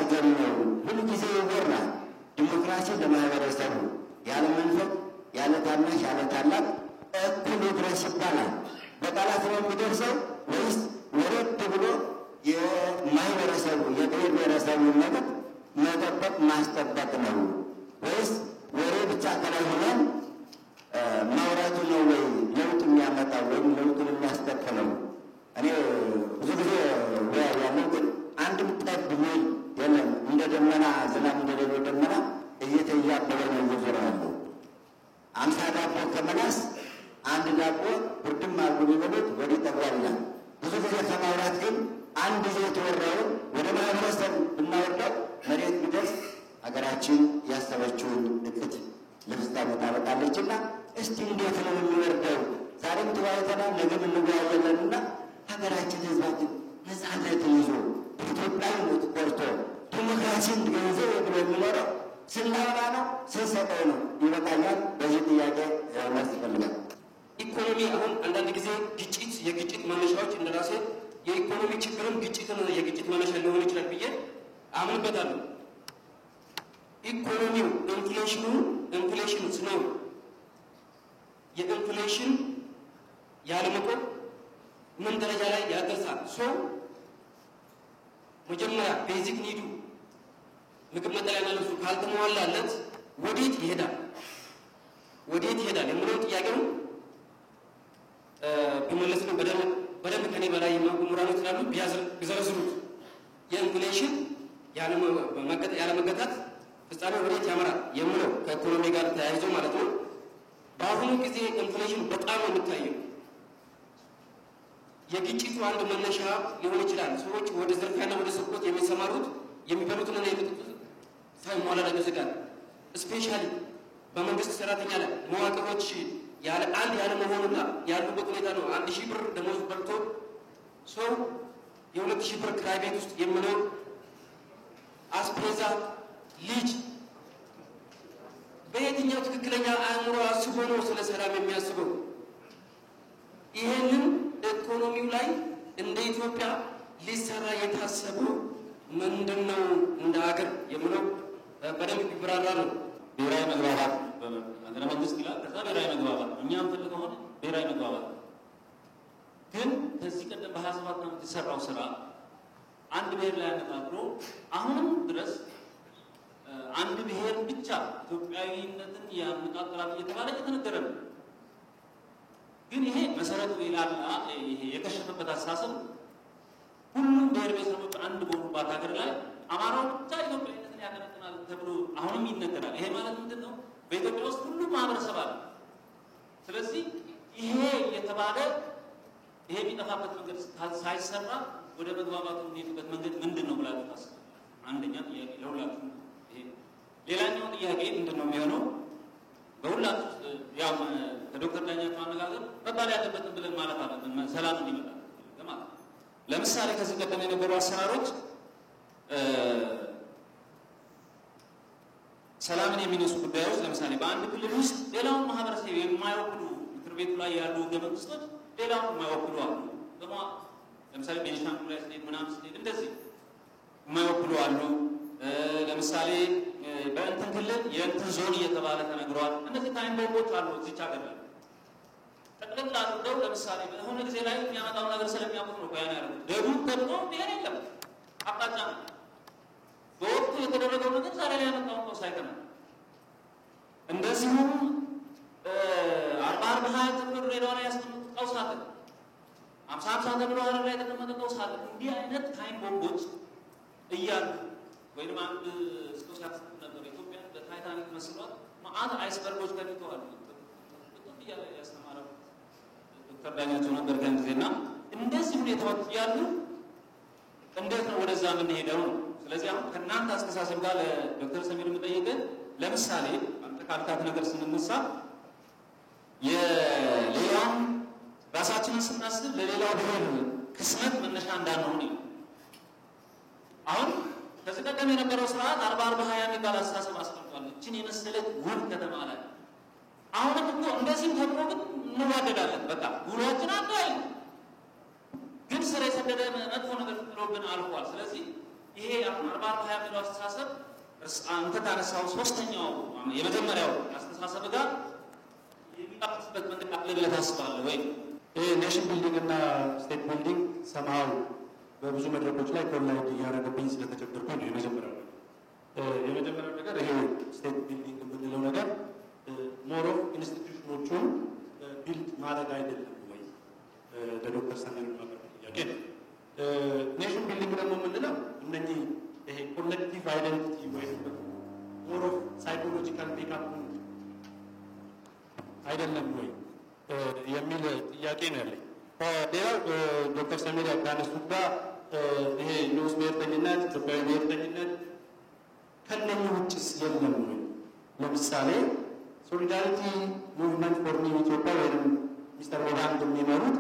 አድርገን ነው ሁሉ ጊዜ ይወራል። ዲሞክራሲ ለማህበረሰቡ ያለ መንፈቅ ያለ ታናሽ ያለ ታላቅ እኩል ይድረስ ይባላል። በቃላት ነው የሚደርሰው ወይስ ወረድ ብሎ የማህበረሰቡ የብሔር ብሔረሰቡን መብት መጠበቅ ማስጠበቅ ነው ወይስ ወሬ ብቻ ከላይ ሆነን ማውራቱ ነው ወይ ለውጥ የሚያመጣው ወይም ለውጡን የሚያስከትለው? እኔ ብዙ ጊዜ ያለው ግን አንድም ጠብ ቢል የለም እንደ ደመና ዝናብ እንደሌለው ደመና እየተያበበ ነው እየዞረ ያለው። 50 ዳቦ ከመላስ አንድ ዳቦ ብርድም አድርጎ ቢበሉት ወዲህ ጠግቧል ይላል። ብዙ ጊዜ ከማውራት ግን አንድ ጊዜ የተወራውን ወደ ማህበረሰብ ብናወርደው መሬት ቢደርስ ሀገራችን ያሰበችውን እቅድ ለፍጻሜ ታበቃለችና እስቲ እንዴት ነው የሚወርደው? ዛሬም ተወያይተናል፣ ነገም እንወያያለንና ሀገራችን ህዝባችን ነፃነትን ይዞ ኢትዮጵያዊነት ቆርጦ ዲሞክራሲን ገንዘብ ብሎ የሚኖረው ስናወራ ነው ስንሰጠው ነው? ይበቃኛል። በዚህ ጥያቄ መልስ ይፈልጋል። ኢኮኖሚ አሁን አንዳንድ ጊዜ ግጭት የግጭት መነሻዎች እንደራሴ የኢኮኖሚ ችግርም ግጭትን የግጭት መነሻ ሊሆን ይችላል ብዬ አምንበታለሁ። ኢኮኖሚው ኢንፍሌሽን ስኖር የኢንፍሌሽን ያለመቆም ምን ደረጃ ላይ ያደርሳል? ሰው መጀመሪያ ቤዚክ ኒዱ ምግብ መጠለያና ልብሱ ካልተሟላለት ወዴት ይሄዳል የሚለው ጥያቄው ቢመለስ ነው በደንብ ከኔ በላይ የሚያውቁ ምሁራኖች ስላሉ ቢዘረዝሩት የኢንፍሌሽን ያለመገታት ፍጻሜ ወዴት ያመራል የሚለው ከኢኮኖሚ ጋር ተያይዞ ማለት ነው። በአሁኑ ጊዜ ኢንፍሌሽን በጣም የሚታየው የግጭቱ አንድ መነሻ ሊሆን ይችላል። ሰዎች ወደ ዝርፊያና ወደ ስርቆት የሚሰማሩት የሚበሉትና የሚጠጡት ሳይሟላላቸው ሲቀር ስፔሻሊ በመንግስት ሰራተኛ ላይ መዋቅሮች ያለ መሆኑና ያሉበት ሁኔታ ነው። 1000 ብር ደሞዝ በልቶ ሰው የ2000 ብር ክራይ ቤት ውስጥ የሚኖር አስፔዛ ልጅ በየትኛው ትክክለኛ አእምሮ አስቦ ነው ስለ ሰላም የሚያስበው? ይሄንን ኢኮኖሚው ላይ እንደ ኢትዮጵያ ሊሰራ የታሰበው ምንድነው እንደ ሀገር የሚለው በደንብ ይብራራ ነው። ብሔራዊ መግባባት በመንግስት መንግስት ይላል። ከዛ ብሔራዊ መግባባት እኛም ፈልገው ሆነ ብሔራዊ መግባባት ግን ከዚህ ቀደም በ27 ዓመት የተሰራው ስራ አንድ ብሔር ላይ አነጣጥሮ አሁንም ድረስ አንድ ብሔር ብቻ ኢትዮጵያዊነትን ያነጣጥራል እየተባለ እየተነገረ ነው። ግን ይሄ መሰረቱ ይላልና ይሄ የከሸፈበት አስተሳሰብ ሁሉም ብሔር ብሔረሰቦች አንድ በሆኑባት ሀገር ላይ አማራው ብቻ ኢትዮጵያዊነትን ያቀነቅናል ተብሎ አሁንም ይነገራል። ይሄ ማለት ምንድን ነው? በኢትዮጵያ ውስጥ ሁሉም ማህበረሰብ አለ። ስለዚህ ይሄ የተባለ ይሄ የሚጠፋበት መንገድ ሳይሰራ ወደ መግባባቱ የሚሄድበት መንገድ ምንድን ነው ብላችሁ ታስቡ። አንደኛ ጥያቄ ለሁላችሁ ይሄ። ሌላኛው ጥያቄ ምንድን ነው የሚሆነው? በሁላችሁ ያው ከዶክተር ዳኛቸው አነጋገር መባል ያለበትን ብለን ማለት አለብን ሰላም እንዲመጣ ማለት። ለምሳሌ ከዚህ ቀደም የነበሩ አሰራሮች ሰላምን የሚነሱ ጉዳዮች ለምሳሌ በአንድ ክልል ውስጥ ሌላውን ማህበረሰብ የማይወክሉ ምክር ቤቱ ላይ ያሉ ህገ መንግስቶች ሌላውን የማይወክሉ አሉ። ለምሳሌ ቤኒሻንጉል ላይ ስትሄድ ምናምን ስትሄድ እንደዚህ የማይወክሉ አሉ። ለምሳሌ በእንትን ክልል የእንትን ዞን እየተባለ ተነግሯል። እነዚህ ታይም ቦምቦች አሉ እዚች ሀገር ላይ ጠቅልል አድርገው ለምሳሌ በሆነ ጊዜ ላይ የሚያመጣው ነገር ስለሚያውቁት ነው ያን ያደረጉት። ደቡብ ደግሞ ብሔር የለም አቅጣጫ ነው። በወቅቱ የተደረገው ነገር ዛሬ ላይ ያመጣው ነው ሳይቀር እንደዚሁም 40-20 ተብሎ ሌላው ላይ ያስቀምጡት ቀውስ አለ። 50-50 ተብሎ ሀረር ላይ የተቀመጠ ቀውስ አለ። እንዲህ አይነት ታይም ቦምቦች እያሉ ወይም አንድ ሰው ሲያስብ ነበር ኢትዮጵያ በታይታኒክ መስሏት ማአት አይስበርጎች ተኝተዋል እያለ ያስተማረው ዶክተር ዳኛቸው ነበር ከን ጊዜና እንደዚህ ሁኔታዎች ያሉ እንዴት ነው ወደዛ የምንሄደው ነው። ስለዚህ አሁን ከእናንተ አስተሳሰብ ጋር ለዶክተር ሰሚር የምጠይቅህ ለምሳሌ አንተ ካልካት ነገር ስንነሳ የሌላውን ራሳችንን ስናስብ ለሌላው ብሔር ክስመት መነሻ እንዳንሆን ነው። አሁን ከዚህ ቀደም የነበረው ስርዓት 40-20 የሚባል አስተሳሰብ አስቀምጧል። እችን የመሰለች ውብ ከተማ ላይ አሁንም እኮ እንደዚህም ተብሎ ግን እንዋደዳለን። በቃ ውሏችን አንድ አይደለም፣ ግን ስር የሰደደ መጥፎ ነገር ጥሎብን አልፏል። ስለዚህ ይሄ አሁን 40 የሚለው አስተሳሰብ አንተ ታነሳው ሶስተኛው የመጀመሪያው አስተሳሰብ ጋር የሚጣፍጥበት መንገድ አለ ብለህ ታስባለህ ወይ? ኔሽን ቢልዲንግ እና ስቴት ቢልዲንግ ሰማው በብዙ መድረኮች ላይ ኮላይድ እያደረገብኝ ስለተቸገርኩኝ ነው። የመጀመሪያው ነገር ይሄ ስቴት ቢልዲንግ የምንለው ነገር ሞር ኦፍ ኢንስቲትዩሽኖቹን ቢልድ ማድረግ አይደለም ወይ? ለዶክተር ሰሜን ጥያቄ ነው። ኔሽን ቢልዲንግ ደግሞ የምንለው እነኚህ ይሄ ኮሌክቲቭ አይደንቲቲ ወይም ሞር ኦፍ ሳይኮሎጂካል ሜካፕ አይደለም ወይ የሚል ጥያቄ ነው ያለኝ። ሌላው ዶክተር ሰሜን ካነሱት ጋር ይሄ ንዑስ ብሔርተኝነት፣ ኢትዮጵያዊ ብሔርተኝነት ከእነኚህ ውጭስ የለም ወይ? ለምሳሌ ሶሊዳሪቲ ሙቭመንት ፎር ኒው ኢትዮጵያ ወይም ሚስተር ሮዳንድ የሚመሩት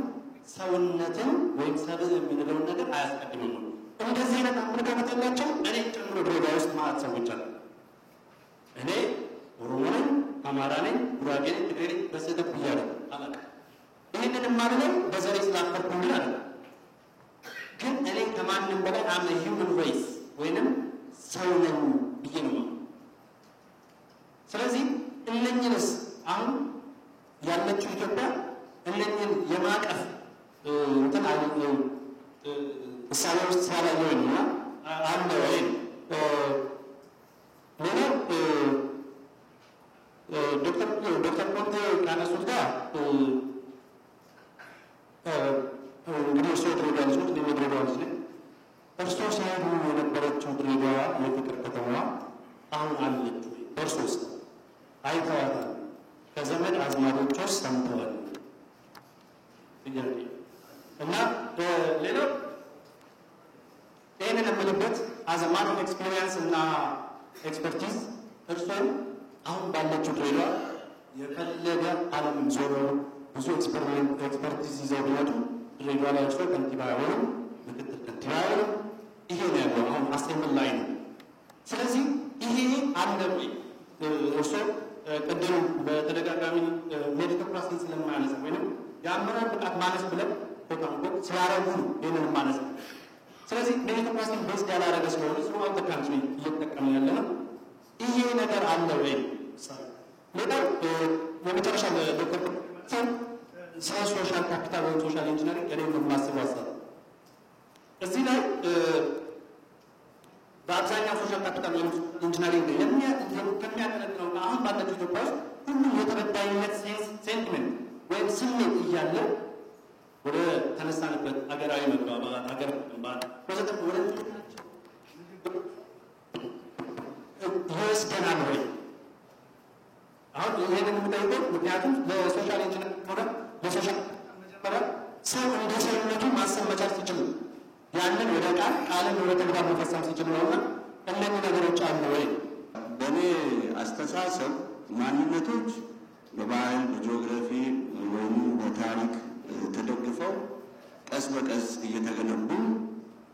ሰውነትን ወይም ሰብእ የምንለውን ነገር አያስቀድምም ነው። እንደዚህ አይነት አመለካከት ያላቸው እኔ ጨምሮ ድሬዳዋ ውስጥ ማለት ሰዎች አሉ። እኔ ኦሮሞ ነኝ፣ አማራ ነኝ፣ ጉራጌ ነኝ፣ ትግሬ ነኝ በስህተት ብያለሁ አላውቅም። ይህንን የማልለው በዘሬ ስላፈርኩኝ አለ። ግን እኔ ከማንም በላይ አም ሂውመን ሬስ ወይንም ሰው ነኝ ብዬ ነው። ስለዚህ እነኝንስ አሁን ያለችው ኢትዮጵያ እነኝን የማቀፍ እንትን እሳቤ ውስጥ ስላላየ ወይና አለ ወይ? ሌላው ዶክተር ኮንቴ ካነሱት ጋር እንግዲህ እርስዎ ድሬዳዋ ልጅ ነዎት፣ እኔም የድሬዳዋ ልጅ ነኝ። እርስዎ ሲሄዱ የነበረችው ድሬዳዋ የፍቅር ከተማ አሁን አለች ወይ? በእርስዎ ውስጥ አይተዋታል? ከዘመድ አዝማዶች ውስጥ ሰምተዋል? ጥያቄ እና ሌላው ይህንን የምልበት አዘ ማን ኦፍ ኤክስፔሪየንስ እና ኤክስፐርቲዝ እርስዎም አሁን ባለችው ድሬዳዋ የፈለገ ዓለምን ዞሮ ብዙ ኤክስፐርቲዝ ይዘው ቢመጡ ድሬዳዋ ላይ እርስዎ ከንቲባ አይሆኑም፣ ምክትል ከንቲባ አይሆኑም። ይሄ ነው ያለው አሁን አሴምብል ላይ ነው። ስለዚህ ይሄ አለ ወይ? እርስዎ ቅድም በተደጋጋሚ ሜሪቶክራሲን ስለማያነሳ ወይም የአመራር ብቃት ማነስ ብለን ኮታንኮት ስላረጉ ይህንን ማነስ ነው። ስለዚህ ሜሪቶክራሲን ቤስድ ያላረገ ስለሆነ ስሩአውት ዘ ካንትሪ እየተጠቀመ ያለ ነው። ይሄ ነገር አለ ወይ? ሌላው የመጨረሻ ዶክተር ስለ ሶሻል ካፒታል ወይም ሶሻል ኢንጂነሪንግ እኔ የማስበው ሀሳብ እዚህ ላይ በአብዛኛው ሶሻል ካፒታል ወይም ኢንጂነሪንግ ከሚያቀለቅለው አሁን ባለችው ኢትዮጵያ ውስጥ ሁሉም የተበዳይነት ሴንቲሜንት ወይም ስሜት እያለ ወደ ተነሳንበት ሀገራዊ መግባባት ሀገር ግንባታ ወዘተ ወደ ይወስደናል ወይ? አሁን ይሄንን የምጠይቀው ምክንያቱም ለሶሻል ኢንጂነር ሆነ ለሶሻል መጀመሪያ ሰው እንደ ሰውነቱ ማሰብ መቻል ሲችል ያንን ወደ ቃልን ወደ ተግባር መፈጸም ሲችል ነውና እነዚህ ነገሮች አሉ ወይ? በእኔ አስተሳሰብ ማንነቶች በባህል በጂኦግራፊ ወይም በታሪክ ተደግፈው ቀስ በቀስ እየተገነቡ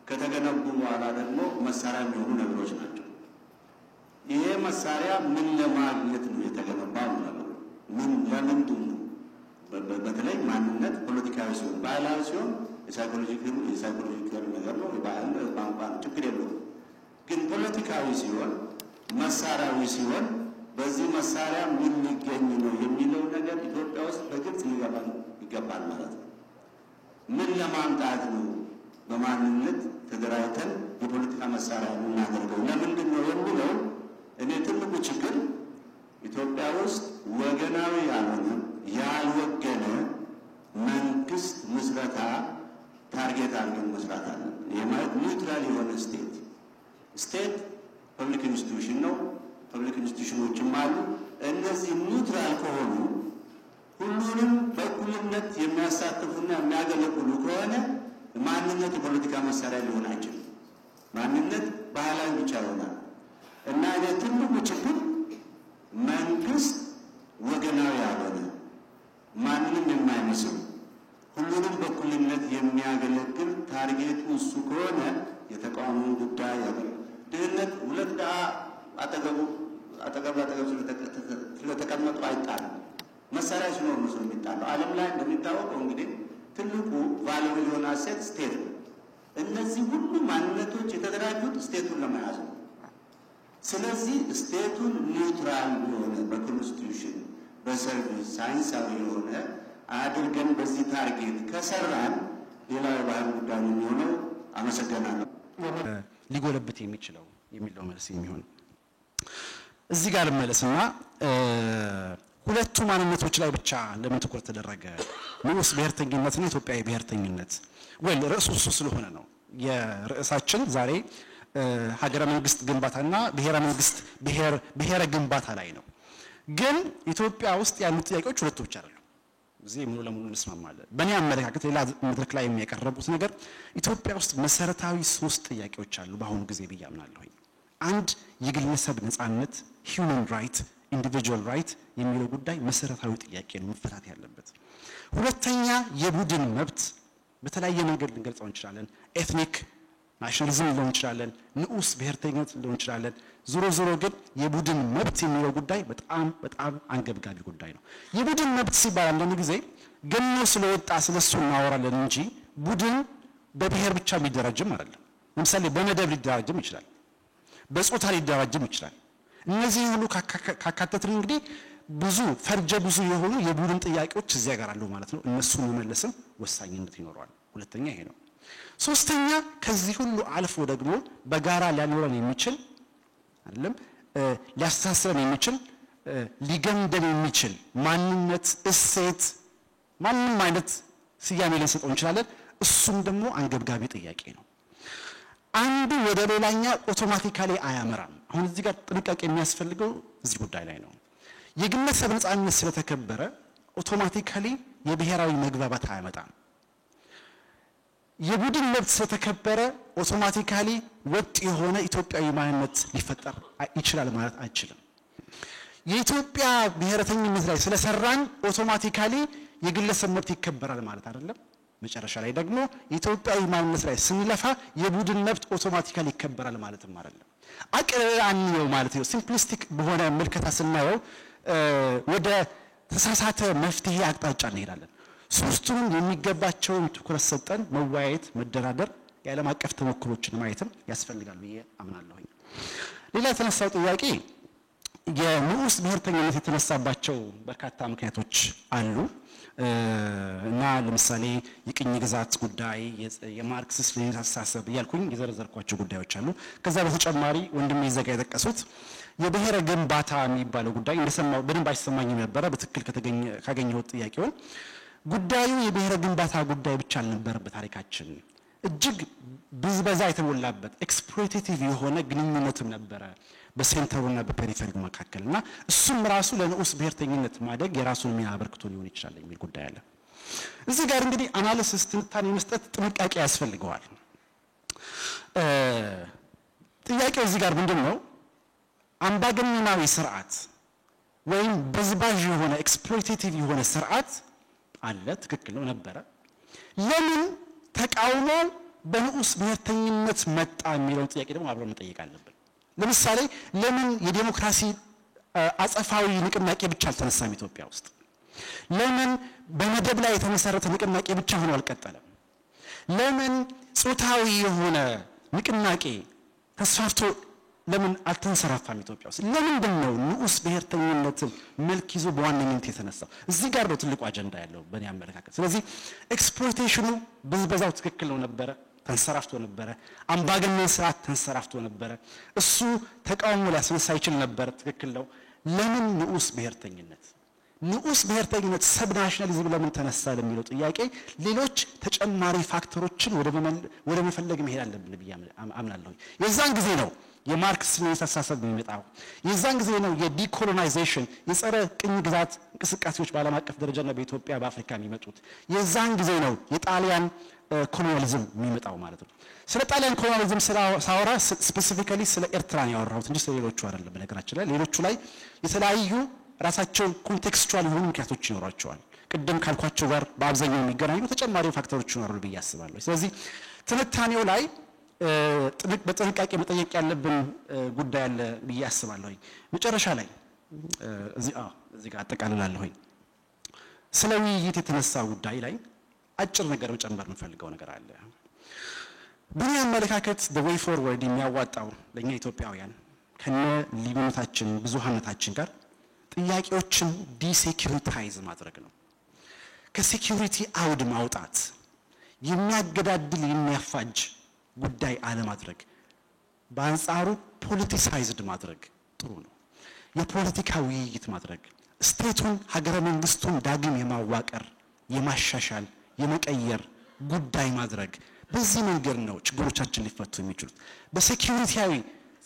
ከተገነቡ በኋላ ደግሞ መሳሪያ የሚሆኑ ነገሮች ናቸው። ይሄ መሳሪያ ምን ለማግኘት ነው የተገነባው ነው? ምን ለምንድን ነው? በተለይ ማንነት ፖለቲካዊ ሲሆን ባህላዊ ሲሆን የሳይኮሎጂካል ነገር ነው። የባህል ቋንቋ ችግር የለውም። ግን ፖለቲካዊ ሲሆን መሳሪያዊ ሲሆን በዚህ መሳሪያ ምን ሊገኝ ነው የሚለው ነገር ኢትዮጵያ ውስጥ በግልጽ ሊገባን ይገባል ማለት ነው። ምን ለማምጣት ነው በማንነት ተደራጅተን የፖለቲካ መሳሪያ የምናደርገው ለምንድን ነው የሚለው እኔ ትልቁ ችግር ኢትዮጵያ ውስጥ ወገናዊ ያልሆነ ያልወገነ መንግስት ምስረታ ታርጌት አድርገን መስራት አለ። የማለት ኒውትራል የሆነ ስቴት ፐብሊክ ኢንስቲትዩሽን ነው። ፐብሊክ ኢንስቲትዩሽኖችም አሉ። እነዚህ ኒውትራል ከሆኑ ሁሉንም በእኩልነት የሚያሳትፉና የሚያገለግሉ ከሆነ ማንነት የፖለቲካ መሳሪያ ሊሆን አይችልም። ማንነት ባህላዊ ብቻ ይሆናል እና ትልቁ ችግር መንግስት ወገናዊ ያልሆነ ማንንም የማይመስል ሁሉንም በእኩልነት የሚያገለግል ታርጌቱ እሱ ከሆነ የተቃዋሚውን ጉዳይ ድህነት ሁለት ድሀ አጠገብ ስለተቀመጡ አይጣልም። መሳሪያ ሲኖር ነው የሚጣለው። ዓለም ላይ እንደሚታወቀው እንግዲህ ትልቁ ቫልዩብል የሆነ አሴት ስቴት ነው። እነዚህ ሁሉ ማንነቶች የተደራጁት ስቴቱን ለመያዝ ነው። ስለዚህ ስቴቱን ኒውትራል የሆነ በኮንስቲቱሽን በሰርቪስ ሳይንሳዊ የሆነ አድርገን በዚህ ታርጌት ከሰራን ሌላው የባህል ጉዳይ ነው የሚሆነው። አመሰግናለሁ። ሊጎለብት የሚችለው የሚለው መልስ የሚሆን እዚህ ጋር መለስና ሁለቱ ማንነቶች ላይ ብቻ ለምን ትኩረት ተደረገ? ንዑስ ብሔርተኝነትና ኢትዮጵያዊ ብሔርተኝነት ወይ ርዕሱ እሱ ስለሆነ ነው። የርዕሳችን ዛሬ ሀገረ መንግስት ግንባታና ብሔረ መንግስት ብሔረ ግንባታ ላይ ነው። ግን ኢትዮጵያ ውስጥ ያሉ ጥያቄዎች ሁለቱ ብቻ አይደሉም። እዚህ ሙሉ ለሙሉ እንስማማለን። በእኔ አመለካከት ሌላ መድረክ ላይ የሚያቀርቡት ነገር ኢትዮጵያ ውስጥ መሰረታዊ 3 ጥያቄዎች አሉ በአሁኑ ጊዜ ብዬ አምናለሁ። አንድ የግለሰብ ነፃነት ሂውመን ራይት ኢንዲቪጁዋል ራይት የሚለው ጉዳይ መሰረታዊ ጥያቄ ነው መፈታት ያለበት። ሁለተኛ የቡድን መብት በተለያየ መንገድ ልንገልጸው እንችላለን። ኤትኒክ ናሽናሊዝም ሊሆን ይችላል፣ ንዑስ ብሔርተኝነት ሊሆን ይችላል። ዞሮ ግን የቡድን መብት የሚለው ጉዳይ በጣም አንገብጋቢ ጉዳይ ነው። የቡድን መብት ሲባል አንዳንድ ጊዜ ገኖ ስለወጣ ስለሱ እናወራለን እንጂ ቡድን በብሔር ብቻ የሚደራጅም አይደለም። ለምሳሌ በመደብ ሊደራጅም ይችላል፣ በጾታ ሊደራጅም ይችላል። እነዚህ ሁሉ ካካተትን እንግዲህ ብዙ ፈርጀ ብዙ የሆኑ የቡድን ጥያቄዎች እዚያ ጋር አሉ ማለት ነው። እነሱን መመለስም ወሳኝነት ይኖረዋል። ሁለተኛ ይሄ ነው። ሶስተኛ ከዚህ ሁሉ አልፎ ደግሞ በጋራ ሊያኖረን የሚችል አይደለም ሊያስተሳስረን የሚችል ሊገንደን የሚችል ማንነት እሴት ማንንም አይነት ስያሜ ልንሰጠው እንችላለን። እሱም ደግሞ አንገብጋቢ ጥያቄ ነው። አንዱ ወደ ሌላኛ ኦቶማቲካሊ አያመራም። አሁን እዚህ ጋር ጥንቃቄ የሚያስፈልገው እዚህ ጉዳይ ላይ ነው። የግለሰብ ነፃነት ስለተከበረ ኦቶማቲካሊ የብሔራዊ መግባባት አያመጣም። የቡድን መብት ስለተከበረ ኦቶማቲካሊ ወጥ የሆነ ኢትዮጵያዊ ማንነት ሊፈጠር ይችላል ማለት አይችልም። የኢትዮጵያ ብሔረተኝነት ላይ ስለሰራን ኦቶማቲካሊ የግለሰብ መብት ይከበራል ማለት አይደለም። መጨረሻ ላይ ደግሞ የኢትዮጵያዊ ማንነት ላይ ስንለፋ የቡድን መብት ኦቶማቲካሊ ይከበራል ማለትም አይደለም። አቅራኒው ማለት ነው። ሲምፕሊስቲክ በሆነ መልከታ ስናየው ወደ ተሳሳተ መፍትሄ አቅጣጫ እንሄዳለን። ሶስቱንም የሚገባቸውን ትኩረት ሰጠን መወያየት፣ መደራደር፣ የዓለም አቀፍ ተሞክሮችን ማየትም ያስፈልጋል ብዬ አምናለሁ። ሌላ የተነሳው ጥያቄ የንዑስ ብሔርተኝነት የተነሳባቸው በርካታ ምክንያቶች አሉ እና ለምሳሌ የቅኝ ግዛት ጉዳይ፣ የማርክሲስት ሌኒን አስተሳሰብ እያልኩኝ የዘረዘርኳቸው ጉዳዮች አሉ። ከዛ በተጨማሪ ወንድሜ ይዘጋ የጠቀሱት የብሔረ ግንባታ የሚባለው ጉዳይ እንደሰማው በደንብ አይሰማኝም ነበረ። በትክክል ካገኘሁት ጥያቄውን ጉዳዩ የብሔረ ግንባታ ጉዳይ ብቻ አልነበረም። በታሪካችን እጅግ ብዝበዛ የተሞላበት ኤክስፕሎይቴቲቭ የሆነ ግንኙነትም ነበረ በሴንተሩና በፔሪፌሪው መካከልና እሱም ራሱ ለንዑስ ብሔርተኝነት ማደግ የራሱን ሚና አበርክቶ ሊሆን ይችላል የሚል ጉዳይ አለ። እዚህ ጋር እንግዲህ አናሊሲስ ትንታኔ መስጠት ጥንቃቄ ያስፈልገዋል። ጥያቄው እዚህ ጋር ምንድነው? አምባገነናዊ ስርዓት ወይም በዝባዥ የሆነ ኤክስፕሎይቴቲቭ የሆነ ስርዓት አለ፣ ትክክል ነው ነበረ። ለምን ተቃውሞ በንዑስ ብሔርተኝነት መጣ የሚለውን ጥያቄ ደግሞ አብረን መጠየቅ አለብን። ለምሳሌ ለምን የዲሞክራሲ አጸፋዊ ንቅናቄ ብቻ አልተነሳም ኢትዮጵያ ውስጥ? ለምን በመደብ ላይ የተመሰረተ ንቅናቄ ብቻ ሆኖ አልቀጠለም? ለምን ጾታዊ የሆነ ንቅናቄ ተስፋፍቶ ለምን አልተንሰራፋም ኢትዮጵያ ውስጥ? ለምንድን ነው ንዑስ ብሔርተኝነትን መልክ ይዞ በዋነኝነት የተነሳው? እዚህ ጋር ነው ትልቁ አጀንዳ ያለው በእኔ አመለካከት። ስለዚህ ኤክስፕሎይቴሽኑ በዛው ትክክል ነው ነበረ፣ ተንሰራፍቶ ነበረ። አምባገነን ስርዓት ተንሰራፍቶ ነበረ። እሱ ተቃውሞ ሊያስነሳ ይችል ነበር፣ ትክክል ነው። ለምን ንዑስ ብሔርተኝነት? ንዑስ ብሔርተኝነት ሰብ ናሽናሊዝም ለምን ተነሳ ለሚለው ጥያቄ ሌሎች ተጨማሪ ፋክተሮችን ወደ መፈለግ መሄድ አለብን ብዬ አምናለሁ። የዛን ጊዜ ነው የማርክስ ሌኒን አስተሳሰብ የሚመጣው። የዛን ጊዜ ነው የዲኮሎናይዜሽን የጸረ ቅኝ ግዛት እንቅስቃሴዎች በዓለም አቀፍ ደረጃና በኢትዮጵያ በአፍሪካ የሚመጡት። የዛን ጊዜ ነው የጣሊያን ኮሎኒያሊዝም የሚመጣው ማለት ነው። ስለ ጣሊያን ኮሎኒያሊዝም ሳወራ ስፔሲፊካሊ ስለ ኤርትራ ያወራሁት እንጂ ስለ ሌሎቹ አይደለም። በነገራችን ላይ ሌሎቹ ላይ የተለያዩ ራሳቸው ኮንቴክስቹዋል የሆኑ ምክንያቶች ይኖራቸዋል። ቅድም ካልኳቸው ጋር በአብዛኛው የሚገናኙ ተጨማሪ ፋክተሮች ይኖራሉ ብዬ አስባለሁ። ስለዚህ ትንታኔው ላይ በጥንቃቄ መጠየቅ ያለብን ጉዳይ አለ ብዬ አስባለሁ። መጨረሻ ላይ እዚህ ጋር አጠቃልላለሁ። ስለ ውይይት የተነሳ ጉዳይ ላይ አጭር ነገር መጨመር የምፈልገው ነገር አለ። በእኔ አመለካከት the way forward የሚያዋጣው ለእኛ ኢትዮጵያውያን ከነ ልዩነታችን ብዙሃነታችን ጋር ጥያቄዎችን ዲሴኪሪታይዝ ማድረግ ነው። ከሴኪሪቲ አውድ ማውጣት፣ የሚያገዳድል የሚያፋጅ ጉዳይ አለማድረግ፣ በአንጻሩ ፖለቲሳይዝድ ማድረግ ጥሩ ነው። የፖለቲካ ውይይት ማድረግ፣ ስቴቱን ሀገረ መንግስቱን ዳግም የማዋቀር የማሻሻል የመቀየር ጉዳይ ማድረግ፣ በዚህ መንገድ ነው ችግሮቻችን ሊፈቱ የሚችሉት።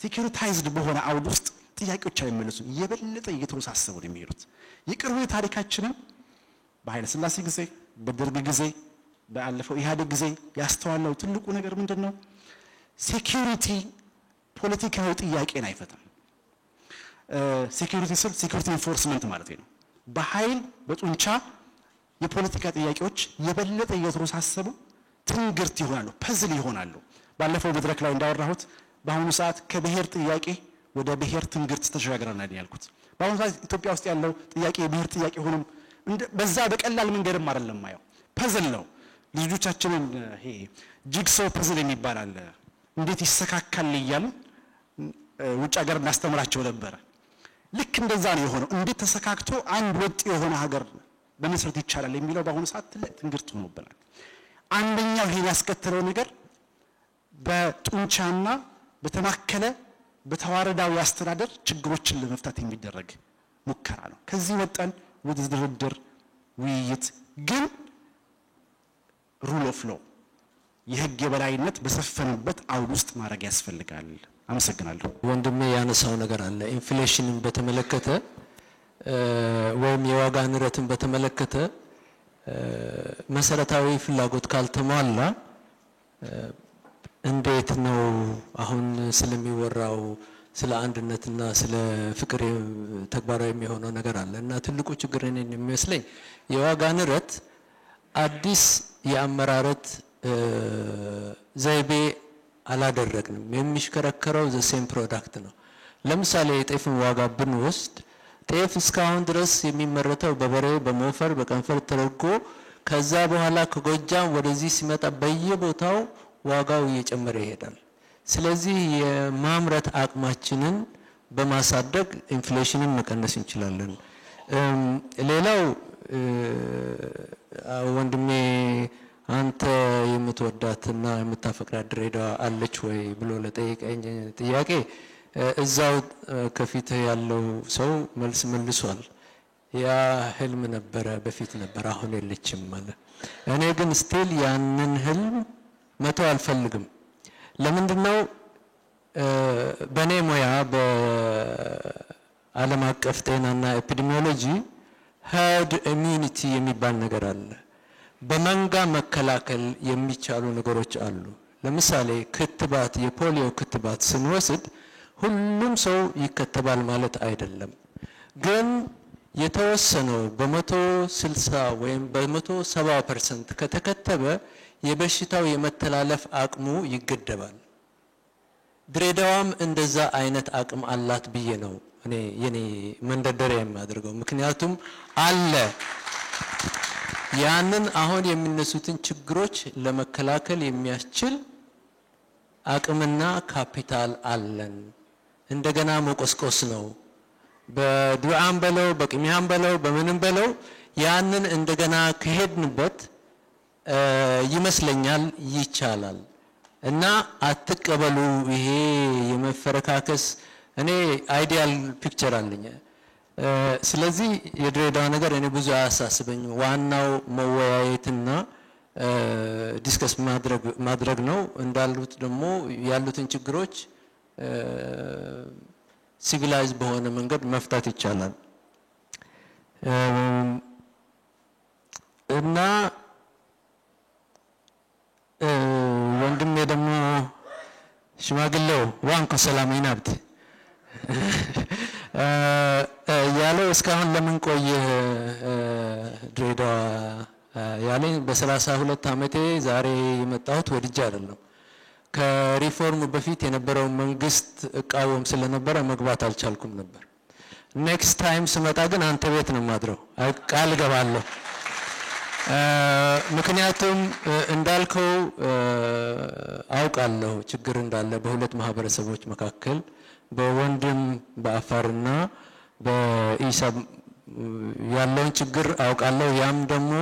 ሴኪሪታይዝድ በሆነ አውድ ውስጥ ጥያቄዎች አይመለሱም፣ የበለጠ እየተወሳሰቡ ነው የሚሄዱት። የቅርቡ ታሪካችንን በኃይለ ሥላሴ ጊዜ፣ በደርግ ጊዜ፣ ባለፈው ኢህአዴግ ጊዜ ያስተዋለው ትልቁ ነገር ምንድነው? ሴኪሪቲ ፖለቲካዊ ጥያቄን አይፈታም። ሴኪሪቲ ኢንፎርስመንት ማለት ነው። በኃይል በጡንቻ የፖለቲካ ጥያቄዎች የበለጠ እየተወሳሰቡ ትንግርት ይሆናሉ፣ ፐዝል ይሆናሉ። ባለፈው መድረክ ላይ እንዳወራሁት በአሁኑ ሰዓት ከብሔር ጥያቄ ወደ ብሔር ትንግርት ተሸጋግረናል ያልኩት። በአሁኑ ሰዓት ኢትዮጵያ ውስጥ ያለው ጥያቄ የብሔር ጥያቄ ሆኖም በዛ በቀላል መንገድም አይደለም ማየው፣ ፐዝል ነው። ልጆቻችንን ይሄ ጂግሶ ፐዝል የሚባል አለ፣ እንዴት ይሰካካል እያሉ ውጭ ሀገር እናስተምራቸው ነበረ። ልክ እንደዛ ነው የሆነው። እንዴት ተሰካክቶ አንድ ወጥ የሆነ ሀገር በመሰረት ይቻላል የሚለው በአሁኑ ሰዓት ትልቅ ትንግርት ሆኖብናል። አንደኛው ይሄን ያስከተለው ነገር በጡንቻና በተማከለ በተዋረዳዊ አስተዳደር ችግሮችን ለመፍታት የሚደረግ ሙከራ ነው። ከዚህ ወጣን ወደ ድርድር ውይይት፣ ግን ሩል ኦፍ ሎው የህግ የበላይነት በሰፈነበት አውድ ውስጥ ማድረግ ያስፈልጋል። አመሰግናለሁ። ወንድሜ ያነሳው ነገር አለ። ኢንፍሌሽንን በተመለከተ ወይም የዋጋ ንረትን በተመለከተ መሰረታዊ ፍላጎት ካልተሟላ እንዴት ነው አሁን ስለሚወራው ስለ አንድነትና ስለ ፍቅር ተግባራዊ የሚሆነው ነገር አለ እና ትልቁ ችግር እኔን የሚመስለኝ የዋጋ ንረት አዲስ የአመራረት ዘይቤ አላደረግንም። የሚሽከረከረው ዘ ሴም ፕሮዳክት ነው። ለምሳሌ የጤፍን ዋጋ ብንወስድ ጤፍ እስካሁን ድረስ የሚመረተው በበሬ በሞፈር በቀንፈር ተደርጎ ከዛ በኋላ ከጎጃም ወደዚህ ሲመጣ በየቦታው ዋጋው እየጨመረ ይሄዳል። ስለዚህ የማምረት አቅማችንን በማሳደግ ኢንፍሌሽንን መቀነስ እንችላለን። ሌላው ወንድሜ አንተ የምትወዳትና የምታፈቅራት ድሬዳዋ አለች ወይ ብሎ ለጠየቀኝ ጥያቄ እዛው ከፊት ያለው ሰው መልስ መልሷል። ያ ህልም ነበረ፣ በፊት ነበር፣ አሁን የለችም ማለት። እኔ ግን ስቲል ያንን ህልም መተው አልፈልግም። ለምንድነው? በኔ ሙያ በዓለም አቀፍ ጤናና ኤፒዲሚዮሎጂ ሄርድ ኢሚዩኒቲ የሚባል ነገር አለ። በመንጋ መከላከል የሚቻሉ ነገሮች አሉ። ለምሳሌ ክትባት፣ የፖሊዮ ክትባት ስንወስድ ሁሉም ሰው ይከተባል ማለት አይደለም። ግን የተወሰነው በ160 ወይም በ170% ከተከተበ የበሽታው የመተላለፍ አቅሙ ይገደባል። ድሬዳዋም እንደዛ አይነት አቅም አላት ብዬ ነው እኔ የኔ መንደርደሪያ የማደርገው። ምክንያቱም አለ ያንን አሁን የሚነሱትን ችግሮች ለመከላከል የሚያስችል አቅምና ካፒታል አለን። እንደገና መቆስቆስ ነው። በዱዓም በለው በቅሚያም በለው በምንም በለው ያንን እንደገና ከሄድንበት ይመስለኛል ይቻላል። እና አትቀበሉ ይሄ የመፈረካከስ እኔ አይዲያል ፒክቸር አለኝ። ስለዚህ የድሬዳዋ ነገር እኔ ብዙ አያሳስበኝ። ዋናው መወያየትና ዲስከስ ማድረግ ነው። እንዳሉት ደግሞ ያሉትን ችግሮች ሲቪላይዝ በሆነ መንገድ መፍታት ይቻላል እና ወንድሜ ደግሞ ሽማግሌው ዋንኮ ሰላም ይናብት ያለው እስካሁን ለምን ቆየ ድሬዳዋ ያለኝ በ32 ዓመቴ ዛሬ የመጣሁት ወድጄ አይደለም። ከሪፎርም በፊት የነበረው መንግስት እቃወም ስለነበረ መግባት አልቻልኩም ነበር። ኔክስት ታይም ስመጣ ግን አንተ ቤት ነው ማድረው ቃል ገባለሁ። ምክንያቱም እንዳልከው አውቃለሁ ችግር እንዳለ በሁለት ማህበረሰቦች መካከል በወንድም በአፋርና በኢሳ ያለውን ችግር አውቃለሁ። ያም ደግሞ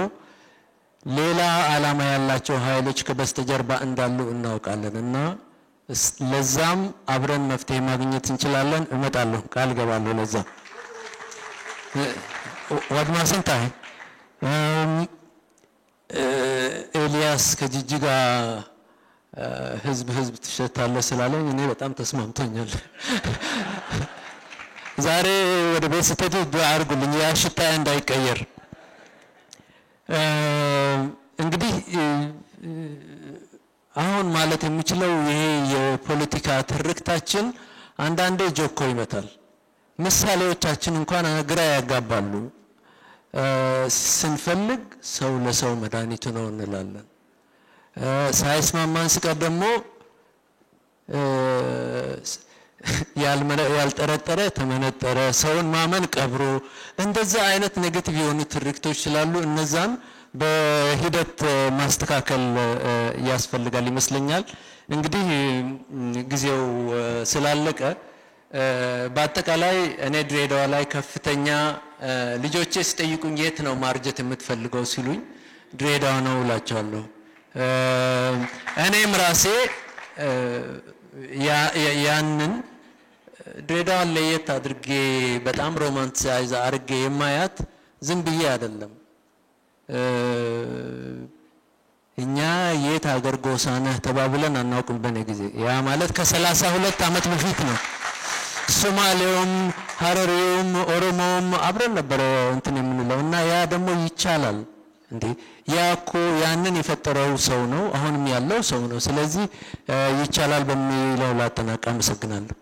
ሌላ ዓላማ ያላቸው ኃይሎች ከበስተጀርባ እንዳሉ እናውቃለን እና ለዛም አብረን መፍትሄ ማግኘት እንችላለን። እመጣለሁ፣ ቃል ገባለሁ። ለዛ ወድማስንታ ኤልያስ ከጅጅጋ ህዝብ ትሸታለህ ስላለኝ እኔ በጣም ተስማምቶኛል። ዛሬ ወደ ቤት ስትሄዱ ዱዓ አድርጉልኝ ያ ሽታ እንዳይቀየር። እንግዲህ አሁን ማለት የምችለው ይሄ የፖለቲካ ትርክታችን አንዳንዴ ጆኮ ይመታል። ምሳሌዎቻችን እንኳን ግራ ያጋባሉ። ስንፈልግ ሰው ለሰው መድኃኒቱ ነው እንላለን። ሳይስማማን ሲቀር ደግሞ ያልጠረጠረ ተመነጠረ፣ ሰውን ማመን ቀብሮ፣ እንደዛ አይነት ኔጌቲቭ የሆኑ ትርክቶች ስላሉ እነዛን በሂደት ማስተካከል ያስፈልጋል ይመስለኛል። እንግዲህ ጊዜው ስላለቀ በአጠቃላይ እኔ ድሬዳዋ ላይ ከፍተኛ ልጆቼ ሲጠይቁኝ የት ነው ማርጀት የምትፈልገው ሲሉኝ ድሬዳዋ ነው እላቸዋለሁ። እኔም ራሴ ያንን ድሬዳዋን ለየት አድርጌ በጣም ሮማንቲሳይዝ አድርጌ የማያት ዝም ብዬ አይደለም። እኛ የት ሀገር ጎሳ ነህ ተባብለን አናውቅም በኔ ጊዜ። ያ ማለት ከ32 ዓመት በፊት ነው። ሶማሌውም ሀረሪውም ኦሮሞውም አብረን ነበር እንትን የምንለው እና ያ ደግሞ ይቻላል እንዴ ያኮ ያንን የፈጠረው ሰው ነው፣ አሁንም ያለው ሰው ነው። ስለዚህ ይቻላል በሚለው ላጠናቅቅ። አመሰግናለሁ።